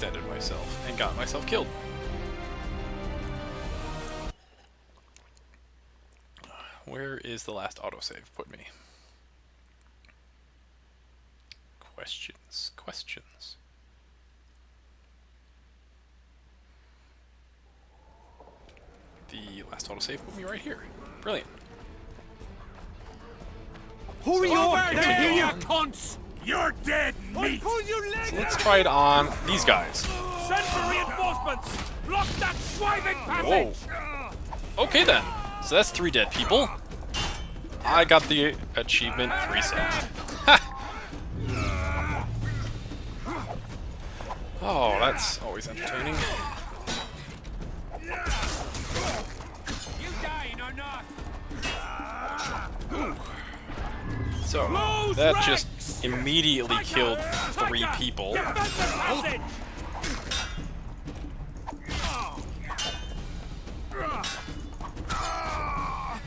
overextended myself and got myself killed. Where is the last autosave put me? Questions. The last autosave put me right here. Brilliant. Hurry over there, you cunts! You're dead meat! So let's try it on these guys. Send for reinforcements! Block that swiving passage! Whoa. Okay then. So that's 3 dead people. I got the achievement 3 saved. Oh, that's always entertaining. You dying or not? Ooh. So, that just immediately killed 3 people.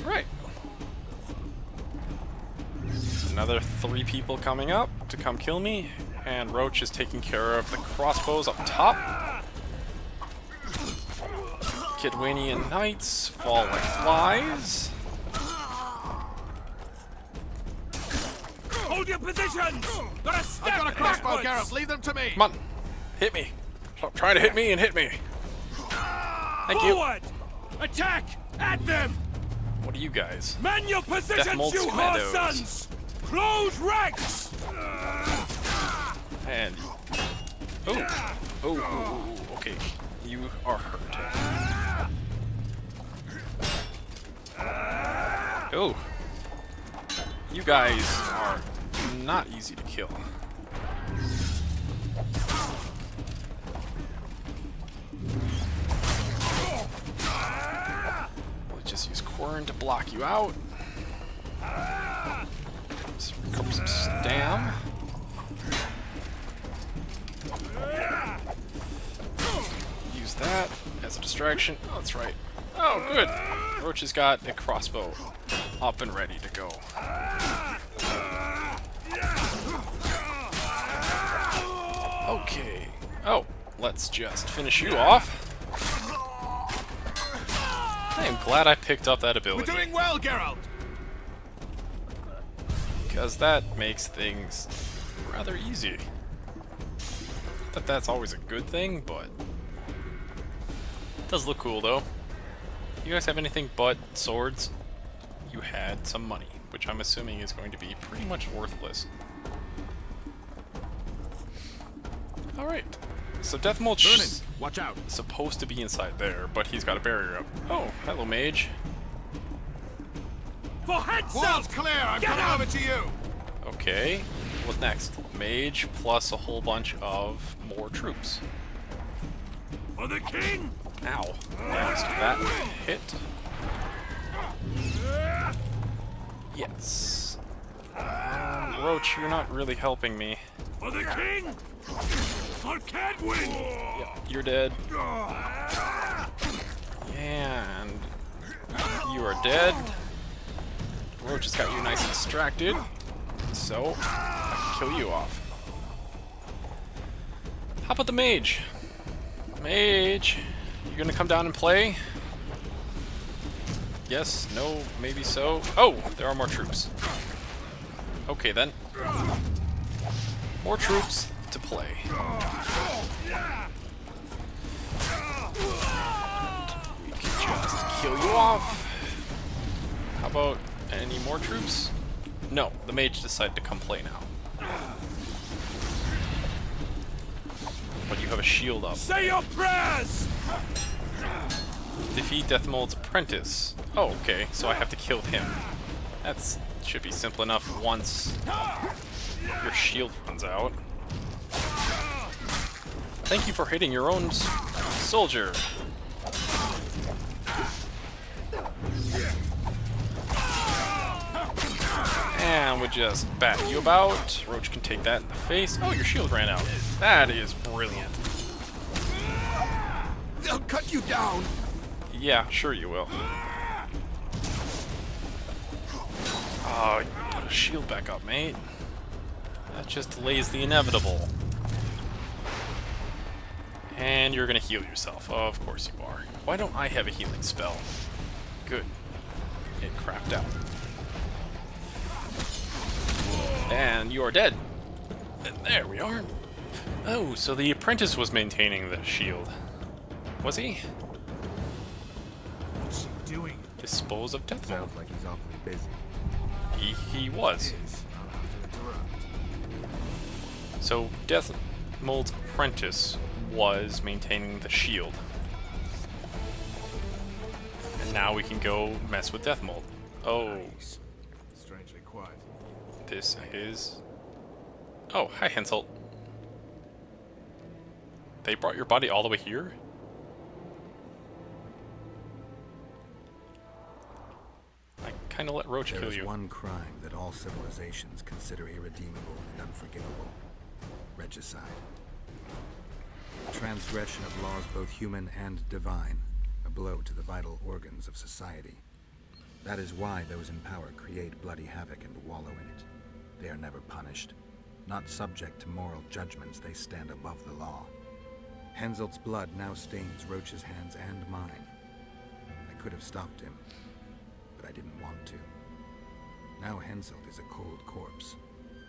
Right. Another 3 people coming up to come kill me, and Roach is taking care of the crossbows up top. Kidwanian Knights fall like flies. Hold your positions! Got a step I've got a crossbow, Gareth. Leave them to me. Come on, hit me. Stop trying to hit me and hit me. Thank you. Forward! Attack! At them! What are you guys? Man your positions, Deathmold you Commandos. whore sons! Close ranks! And oh, okay, you are hurt. Oh, you guys are not easy to kill. Let's just use Quern to block you out. Let's recover some stam. Use that as a distraction. Oh, that's right. Oh, good. Roach has got a crossbow up and ready to go. Okay. Oh, let's just finish you off. I am glad I picked up that ability. We're doing well, Geralt. Because that makes things rather easy. Not that that's always a good thing, but it does look cool though. You guys have anything but swords? You had some money, which I'm assuming is going to be pretty much worthless. Alright, so Deathmold is Watch out. supposed to be inside there, but he's got a barrier up. Oh, hello mage. For heads Wall's up! clear. I'm Get coming up! over to you. Okay, what next? Mage plus a whole bunch of more troops. For the king! Ow. Next, that hit. Yes. Roach, you're not really helping me. For the king! For Cadwin! Yeah, you're dead. And you are dead. Roach has got you nice and distracted, so I can kill you off. How about the mage? Mage, you gonna come down and play? Yes, no, maybe so. Oh, there are more troops. Okay then. More troops to play. We can just kill you off. How about any more troops? No, the mage decided to come play now. But you have a shield up. Say your prayers! Defeat Deathmold's apprentice. Oh, okay, so I have to kill him. That's should be simple enough once your shield runs out. Thank you for hitting your own soldier. And we just bat you about. Roach can take that in the face. Oh, your shield ran out. That is brilliant. They'll cut you down. Yeah, sure you will. Oh, put a shield back up, mate. That just delays the inevitable. And you're gonna heal yourself. Of course you are. Why don't I have a healing spell? Good. It crapped out. And you are dead. And there we are. Oh, so the apprentice was maintaining the shield. Was he? What's he doing? Dispose of Death Mold. Sounds like he's awfully busy. He was. I'll have to interrupt. So Death Mold's apprentice was maintaining the shield. And now we can go mess with Death Mold. Oh, Nice. Strangely quiet. this is... Oh, hi Henselt. They brought your body all the way here? I kinda let Roach There kill is you. one crime that all civilizations consider irredeemable and unforgivable. Regicide. Transgression of laws both human and divine. A blow to the vital organs of society. That is why those in power create bloody havoc and wallow in it. They are never punished. Not subject to moral judgments, they stand above the law. Henselt's blood now stains Roach's hands and mine. I could have stopped him, but I didn't want to. Now Henselt is a cold corpse,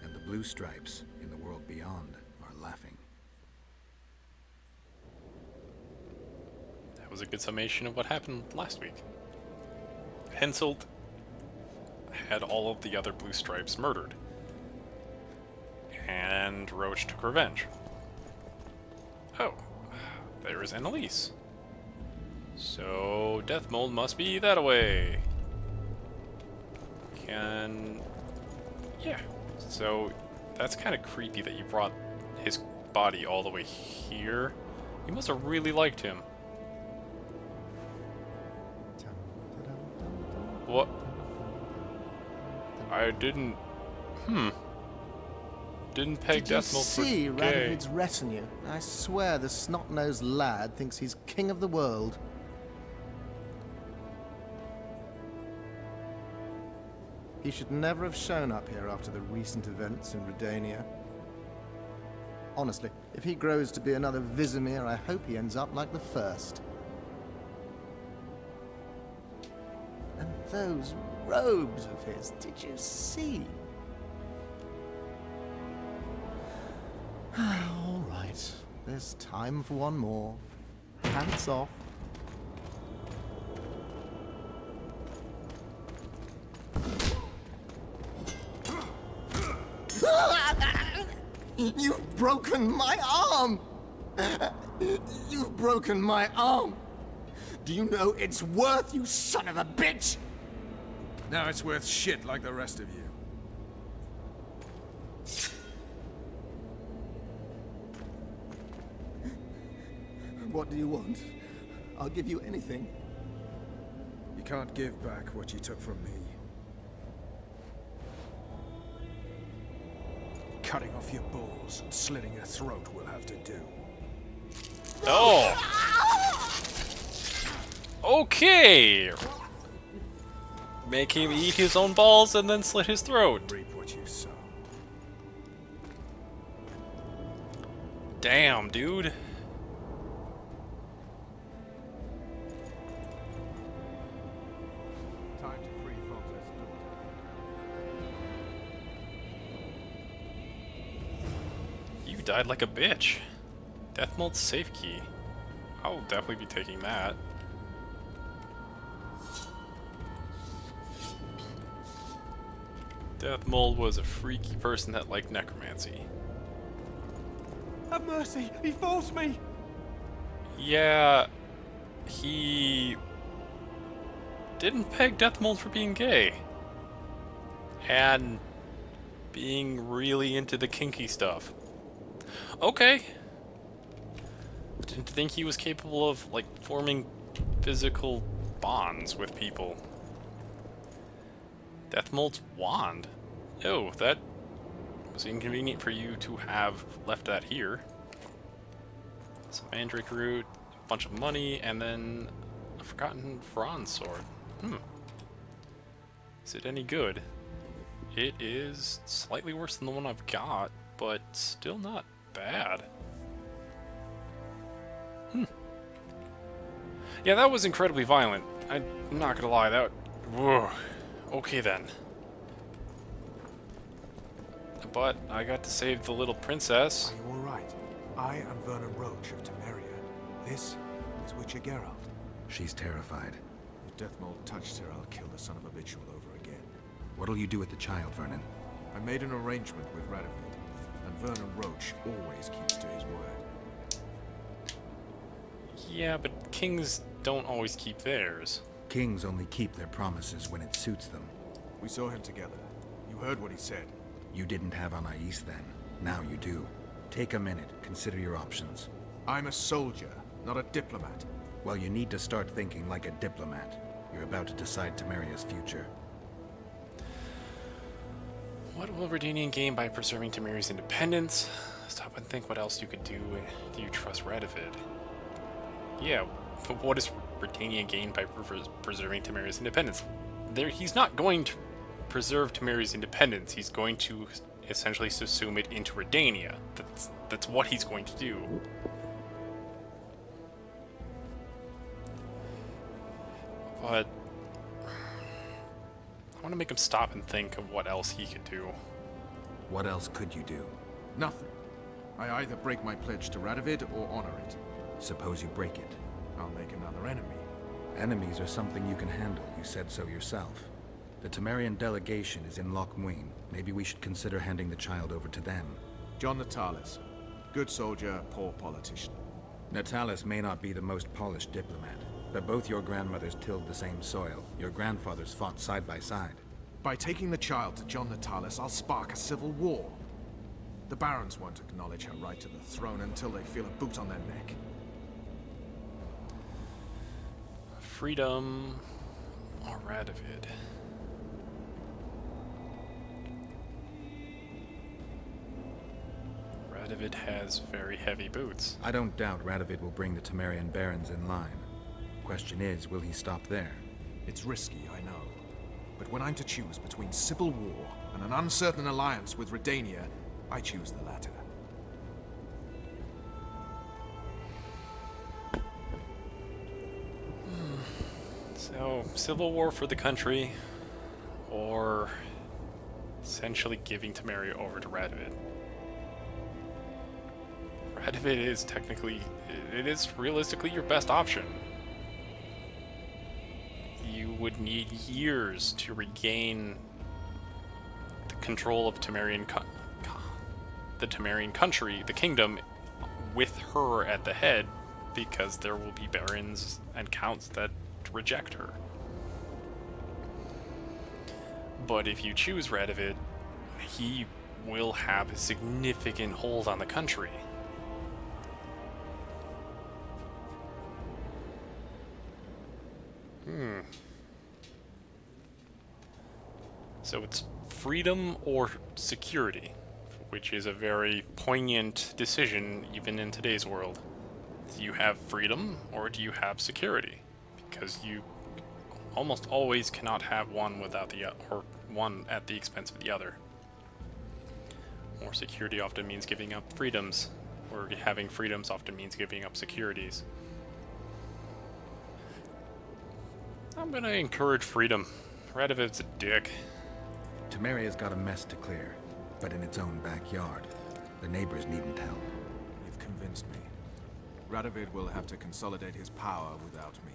and the blue stripes in the world beyond are laughing. That was a good summation of what happened last week. Henselt had all of the other blue stripes murdered. And Roach took revenge. Oh, there is Annalise. So, Death Mold must be that way. Yeah. So, that's kind of creepy that you brought his body all the way here. You must have really liked him. What? I didn't... Didn't peg Did you Death Mold for see gay. Brotherhood's retinue? I swear the snot-nosed lad thinks he's king of the world. He should never have shown up here after the recent events in Redania. Honestly, if he grows to be another Vizimir, I hope he ends up like the first. And those robes of his, did you see? All right, there's time for one more. Pants off. You've broken my arm! You've broken my arm! Do you know it's worth, you son of a bitch? Now it's worth shit like the rest of you. What do you want? I'll give you anything. You can't give back what you took from me. Cutting off your balls and slitting your throat will have to do. Oh! Okay! Make him eat his own balls and then slit his throat. Reap what you sow. Damn, dude. Time to free Folter's daughter. You died like a bitch. Death Mold's safe key. I'll definitely be taking that. Death Mold was a freaky person that liked necromancy. Have mercy! He forced me! Yeah, he didn't peg Death Mold for being gay. And being really into the kinky stuff. Okay. Didn't think he was capable of, like, forming physical bonds with people. Death Mold's wand. Oh, that was inconvenient for you to have left that here. Some mandrake root, a bunch of money, and then a forgotten bronze sword. Is it any good? It is slightly worse than the one I've got, but still not bad. Yeah, that was incredibly violent. I'm not gonna lie, that... Whoa. Okay then. But I got to save the little princess. Are you all right? I am Vernon Roach of Temeria. This is Witcher Geralt. She's terrified. If Death Mold touched her, I'll kill the son of a bitch all over again. What'll you do with the child, Vernon? I made an arrangement with Radovid, and Vernon Roach always keeps to his word. Yeah, but kings don't always keep theirs. Kings only keep their promises when it suits them. We saw him together. You heard what he said. You didn't have Anais then. Now you do. Take a minute. Consider your options. I'm a soldier, not a diplomat. Well, you need to start thinking like a diplomat. You're about to decide Temeria's future. What will Redanian gain by preserving Temeria's independence? Stop and think what else you could do. Do you trust Radovid? Yeah, but what does Redanian gain by preserving Temeria's independence? He's not going to preserve Temeria's independence. He's going to essentially subsume it into Redania. That's what he's going to do. But I want to make him stop and think of what else he could do. What else could you do? Nothing. I either break my pledge to Radovid or honor it. Suppose you break it. I'll make another enemy. Enemies are something you can handle. You said so yourself. The Temerian delegation is in Loch Muin. Maybe we should consider handing the child over to them. John Natalis. Good soldier, poor politician. Natalis may not be the most polished diplomat, but both your grandmothers tilled the same soil. Your grandfathers fought side by side. By taking the child to John Natalis, I'll spark a civil war. The barons won't acknowledge her right to the throne until they feel a boot on their neck. Freedom or Radovid? Radovid has very heavy boots. I don't doubt Radovid will bring the Temerian barons in line. Question is, will he stop there? It's risky, I know. But when I'm to choose between civil war and an uncertain alliance with Redania, I choose the latter. So, civil war for the country, or essentially giving Temeria over to Radovid. Radovid is technically, it is realistically your best option. You would need years to regain the control of the Temerian country, the kingdom, with her at the head, because there will be barons and counts that reject her. But if you choose Radovid, he will have a significant hold on the country. So it's freedom or security, which is a very poignant decision even in today's world. Do you have freedom or do you have security? Because you almost always cannot have one without the or one at the expense of the other. More security often means giving up freedoms, or having freedoms often means giving up securities. I'm gonna encourage freedom. Radovid's a dick. Temeria's got a mess to clear, but in its own backyard. The neighbors needn't help. You've convinced me. Radovid will have to consolidate his power without me.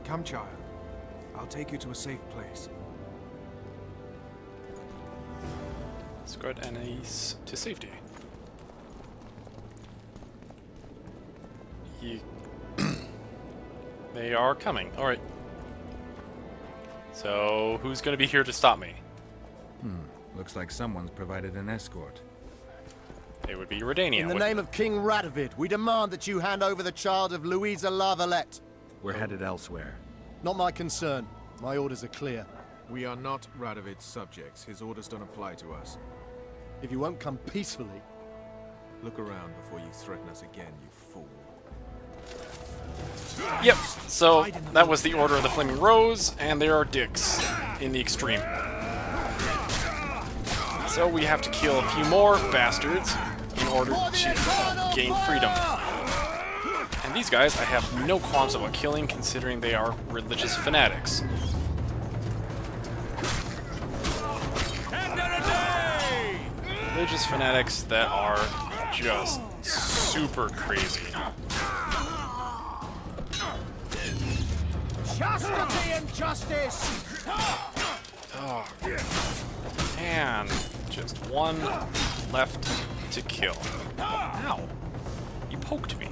Come, child. I'll take you to a safe place. Escort Anais to safety. They are coming. Alright. So, who's gonna be here to stop me? Looks like someone's provided an escort. It would be Redania. In the name of King Radovid, we demand that you hand over the child of Louisa Lavalette. We're headed elsewhere. Not my concern. My orders are clear. We are not Radovid's subjects. His orders don't apply to us. If you won't come peacefully... Look around before you threaten us again, you fool. Yep, so that was the Order of the Flaming Rose, and there are dicks in the extreme. So we have to kill a few more bastards in order to gain freedom. These guys I have no qualms about killing, considering they are religious fanatics. Religious fanatics that are just super crazy. Chastity and justice! Oh. And just one left to kill. Ow. You poked me.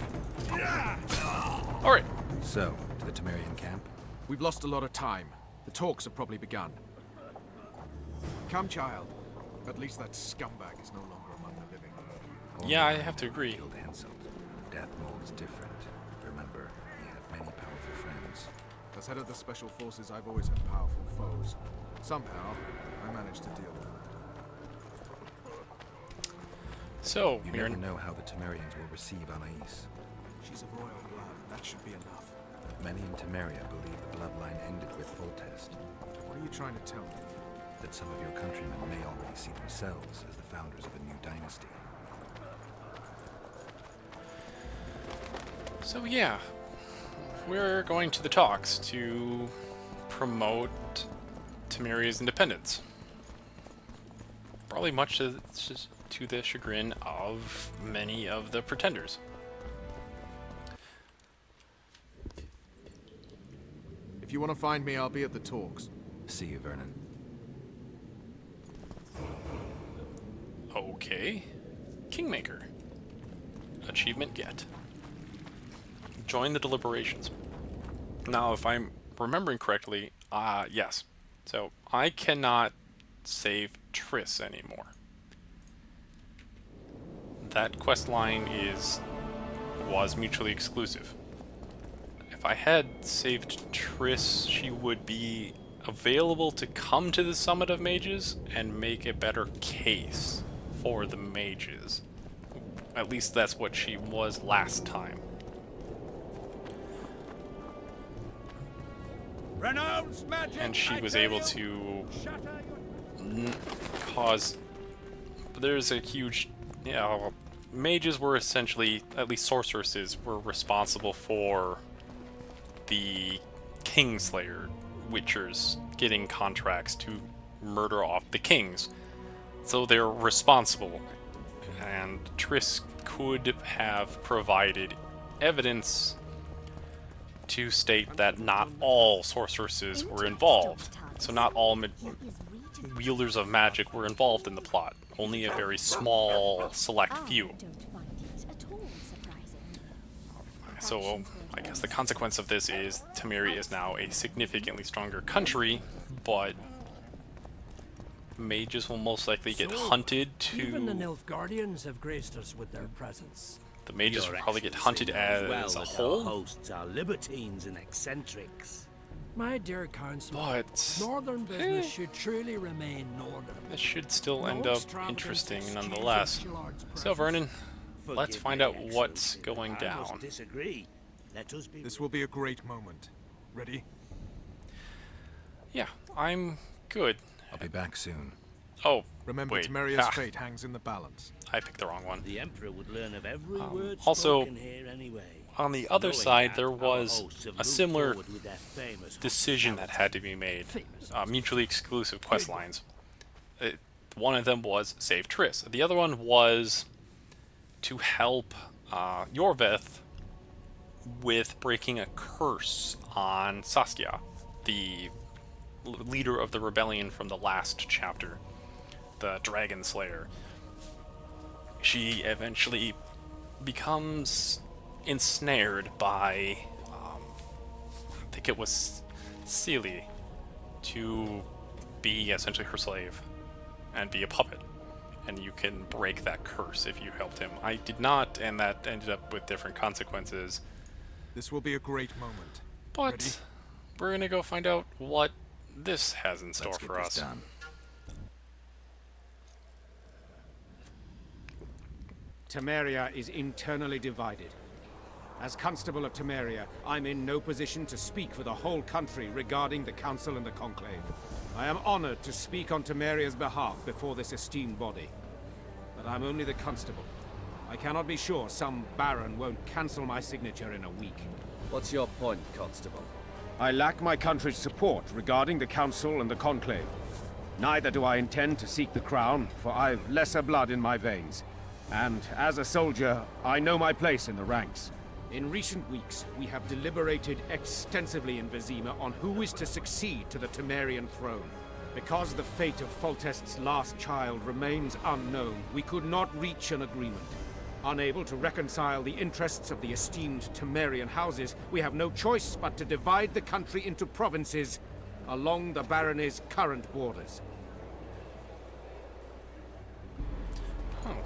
Alright. So, to the Temerian camp? We've lost a lot of time. The talks have probably begun. Come, child. At least that scumbag is no longer among the living. Yeah, I have to agree. Killed Henselt. Death mold's different. Remember, he had many powerful friends. As head of the special forces, I've always had powerful foes. Somehow, I managed to deal with them. So, You we're never know how the Temerians will receive Anais. She's of royal blood. That should be enough. Many in Temeria believe the bloodline ended with Foltest. What are you trying to tell me? That some of your countrymen may already see themselves as the founders of a new dynasty. So yeah, we're going to the talks to promote Temeria's independence. Probably much to the chagrin of many of the pretenders. If you want to find me, I'll be at the talks. See you, Vernon. Okay. Kingmaker. Achievement get. Join the deliberations. Now, if I'm remembering correctly, yes. So, I cannot save Triss anymore. That quest line was mutually exclusive. If I had saved Triss, she would be available to come to the Summit of Mages and make a better case for the mages. At least that's what she was last time. Renounce magic! And she I was tell able you. to Shatter your... cause... There's a huge... Yeah, mages were essentially, at least sorceresses, were responsible for the Kingslayer Witchers getting contracts to murder off the kings. So they're responsible. And Triss could have provided evidence to state that not all sorceresses were involved. So not all wielders of magic were involved in the plot. Only a very small, select few. So I guess the consequence of this is Temeria is now a significantly stronger country, but mages will most likely get hunted Even the to... Nilfgaardians have graced us with their presence. The mages Your will probably get Excellency hunted knows as well a that our whole, hosts are libertines and eccentrics. My dear counsel, but northern business should truly remain northern. this should still No end up extravagant interesting exchange nonetheless. of Gillard's So presence. Vernon, let's Forgive find me, out what's Excellency, going I down. must disagree. Let us be. This will be a great moment. Ready? Yeah, I'm good. I'll be back soon. Oh, Remember, wait. Temeria's Ah, fate hangs in the balance. I picked the wrong one. The Emperor would learn of every word also, spoken here anyway. On the other Knowing side, that, there our was hosts have a moved similar forward with their famous decision that had to be made. Mutually exclusive quest lines. One of them was save Triss. The other one was to help Yorveth with breaking a curse on Saskia, the leader of the rebellion from the last chapter, the Dragon Slayer. She eventually becomes ensnared by, I think it was Sealy, to be essentially her slave and be a puppet. And you can break that curse if you helped him. I did not, and that ended up with different consequences. This will be a great moment. But Ready? we're gonna go find out what this has in store Let's get for this us. done. Temeria is internally divided. As Constable of Temeria, I'm in no position to speak for the whole country regarding the Council and the Conclave. I am honored to speak on Temeria's behalf before this esteemed body. But I'm only the Constable. I cannot be sure some baron won't cancel my signature in a week. What's your point, Constable? I lack my country's support regarding the Council and the Conclave. Neither do I intend to seek the crown, for I've lesser blood in my veins. And as a soldier, I know my place in the ranks. In recent weeks, we have deliberated extensively in Vizima on who is to succeed to the Temerian throne. Because the fate of Foltest's last child remains unknown, we could not reach an agreement. Unable to reconcile the interests of the esteemed Temerian houses, we have no choice but to divide the country into provinces along the barony's current borders. Oh,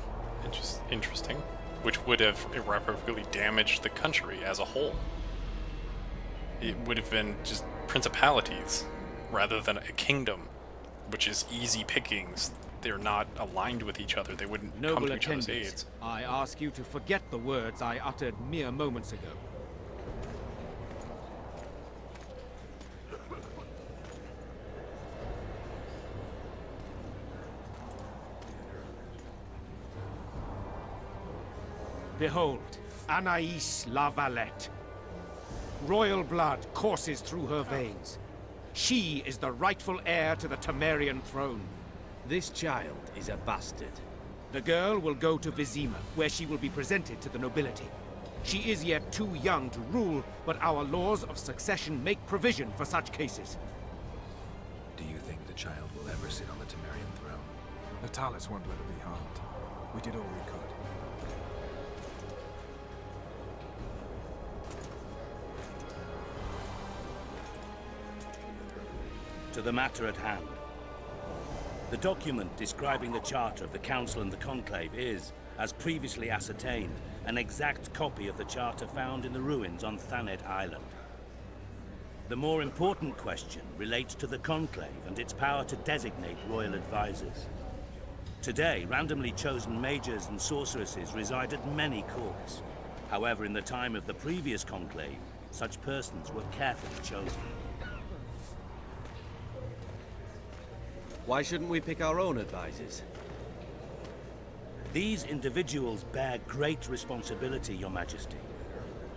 interesting. Which would have irreparably damaged the country as a whole. It would have been just principalities rather than a kingdom, which is easy pickings. They're not aligned with each other. They wouldn't come Noble to each other's attendees, aids. I ask you to forget the words I uttered mere moments ago. Behold, Anaïs La Valette. Royal blood courses through her veins. She is the rightful heir to the Temerian throne. This child is a bastard. The girl will go to Vizima, where she will be presented to the nobility. She is yet too young to rule, but our laws of succession make provision for such cases. Do you think the child will ever sit on the Temerian throne? Natalis won't let her be harmed. We did all we could. To the matter at hand. The document describing the charter of the Council and the Conclave is, as previously ascertained, an exact copy of the charter found in the ruins on Thanet Island. The more important question relates to the Conclave and its power to designate royal advisors. Today, randomly chosen mages and sorceresses reside at many courts. However, in the time of the previous Conclave, such persons were carefully chosen. Why shouldn't we pick our own advisors? These individuals bear great responsibility, Your Majesty.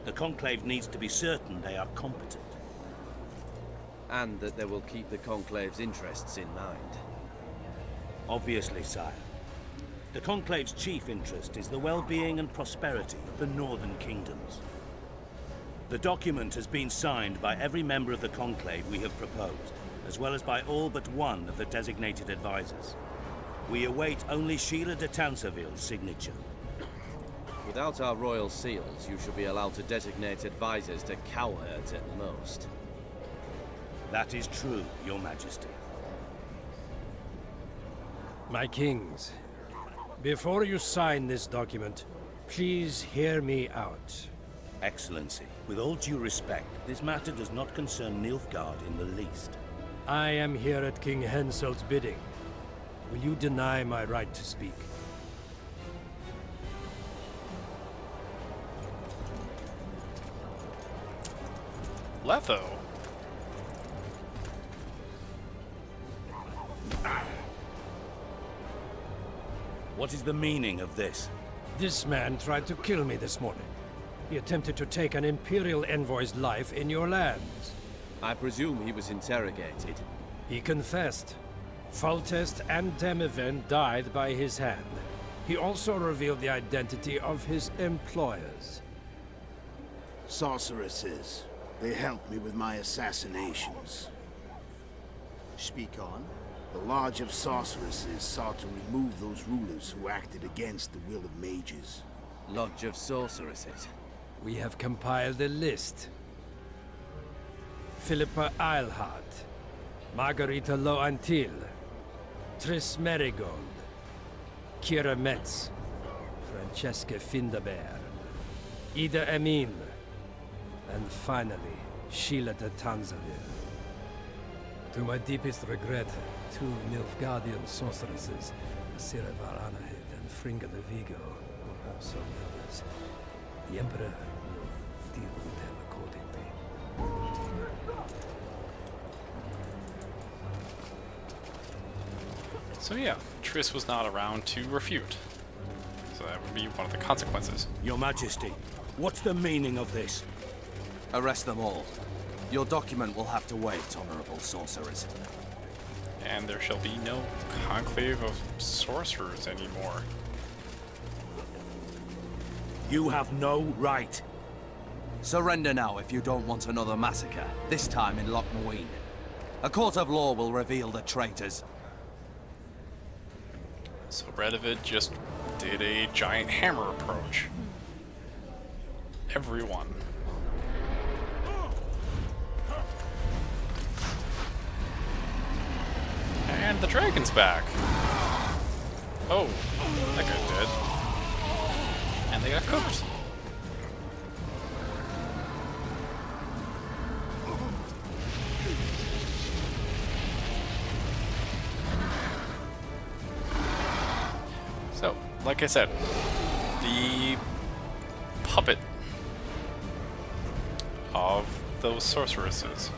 The Conclave needs to be certain they are competent. And that they will keep the Conclave's interests in mind. Obviously, sire. The Conclave's chief interest is the well-being and prosperity of the Northern Kingdoms. The document has been signed by every member of the Conclave we have proposed, as well as by all but one of the designated advisors. We await only Sheila de Tanseville's signature. Without our royal seals, you should be allowed to designate advisors to cowherds at most. That is true, Your Majesty. My kings, before you sign this document, please hear me out. Excellency, with all due respect, this matter does not concern Nilfgaard in the least. I am here at King Henselt's bidding. Will you deny my right to speak? Letho. What is the meaning of this? This man tried to kill me this morning. He attempted to take an Imperial envoy's life in your lands. I presume he was interrogated. He confessed. Foltest and Demiven died by his hand. He also revealed the identity of his employers. Sorceresses. They helped me with my assassinations. Speak on. The Lodge of Sorceresses sought to remove those rulers who acted against the will of mages. Lodge of Sorceresses. We have compiled a list. Philippa Eilhart, Margarita Loantil, Triss Merigold, Kira Metz, Francesca Findaber, Ida Emin, and finally, Sheila de Tanseville. To my deepest regret, two Nilfgaardian sorceresses, Asira Varanahid and Fringa de Vigo, were also members. The Emperor will deal with them accordingly. So yeah, Triss was not around to refute. So that to be one of the consequences. Your Majesty, what's the meaning of this? Arrest them all. Your document will have to wait, honorable sorcerers. And there shall be no conclave of sorcerers anymore. You have no right. Surrender now if you don't want another massacre, this time in Loch Noween. A court of law will reveal the traitors. So Brotherhood just did a giant hammer approach. Everyone. And the dragon's back. Oh, that guy's dead. And they got cooked. So, like I said, the puppet of those sorceresses.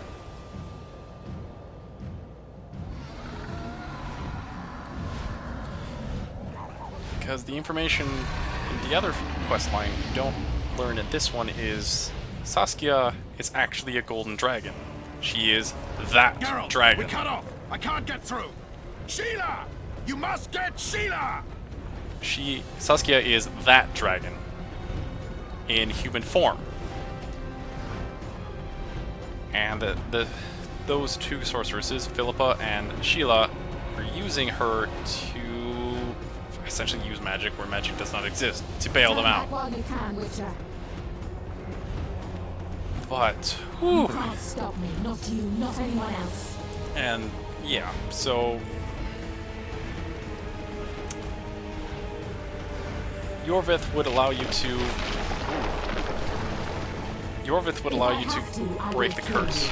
Because the information in the other quest line you don't learn in this one is Saskia is actually a golden dragon. She is that Geralt, dragon. we cut off. I can't get through. Sheila! You must get Sheila! Saskia is that dragon in human form. And those two sorceresses, Philippa and Sheila, are using her to essentially use magic where magic does not exist, to bail them out. While you can, Witcher. But, You can't stop me, not you, not anyone else. and yeah, so Yorvith would allow you to break the curse.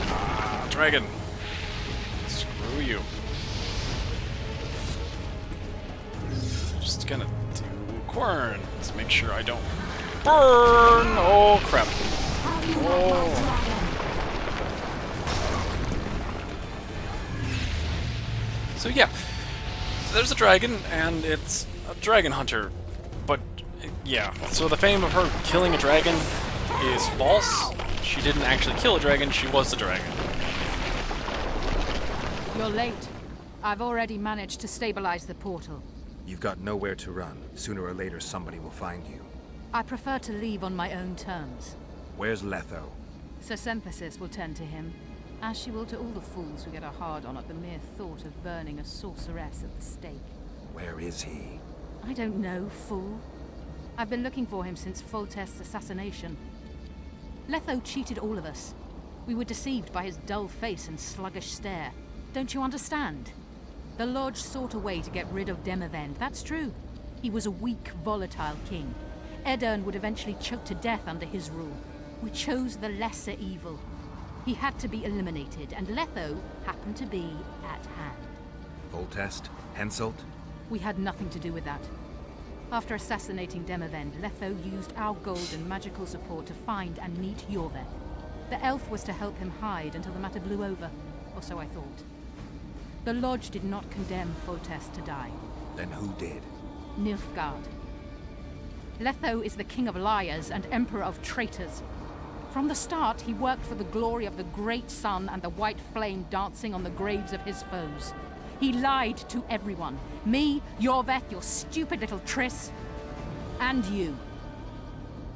Ah, dragon. Screw you. Just gonna do Quern. Let's make sure I don't burn. Oh crap. Oh. So yeah, so there's a dragon, and it's a dragon hunter. But yeah, so the fame of her killing a dragon is false. She didn't actually kill a dragon, she was the dragon. You're late. I've already managed to stabilize the portal. You've got nowhere to run. Sooner or later, somebody will find you. I prefer to leave on my own terms. Where's Letho? Sir Sympathis will tend to him, as she will to all the fools who get a hard-on at the mere thought of burning a sorceress at the stake. Where is he? I don't know, fool. I've been looking for him since Foltest's assassination. Letho cheated all of us. We were deceived by his dull face and sluggish stare. Don't you understand? The Lodge sought a way to get rid of Demavend, that's true. He was a weak, volatile king. Edirn would eventually choke to death under his rule. We chose the lesser evil. He had to be eliminated, and Letho happened to be at hand. Foltest? Henselt? We had nothing to do with that. After assassinating Demavend, Letho used our gold and magical support to find and meet Yorveth. The elf was to help him hide until the matter blew over, or so I thought. The Lodge did not condemn Foltest to die. Then who did? Nilfgaard. Letho is the king of liars and emperor of traitors. From the start, he worked for the glory of the great sun and the white flame dancing on the graves of his foes. He lied to everyone. Me, Yorveth, your stupid little Triss, and you.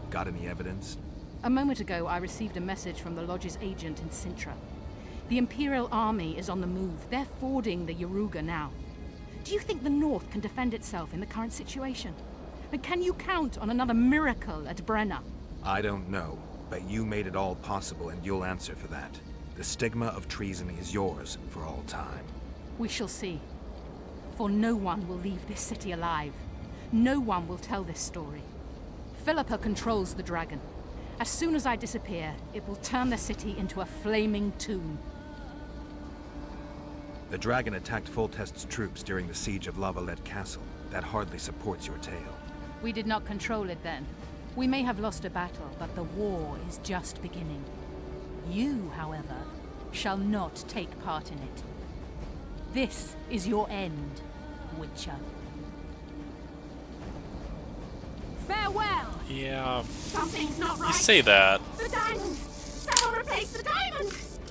Got any evidence? A moment ago, I received a message from the Lodge's agent in Sintra. The Imperial Army is on the move. They're fording the Yaruga now. Do you think the North can defend itself in the current situation? And can you count on another miracle at Brenna? I don't know, but you made it all possible and you'll answer for that. The stigma of treason is yours for all time. We shall see. For no one will leave this city alive. No one will tell this story. Philippa controls the dragon. As soon as I disappear, it will turn the city into a flaming tomb. The dragon attacked Foltest's troops during the siege of Lavalette Castle. That hardly supports your tale. We did not control it then. We may have lost a battle, but the war is just beginning. You, however, shall not take part in it. This is your end, Witcher. Yeah, Something's not right. you say that. The diamond's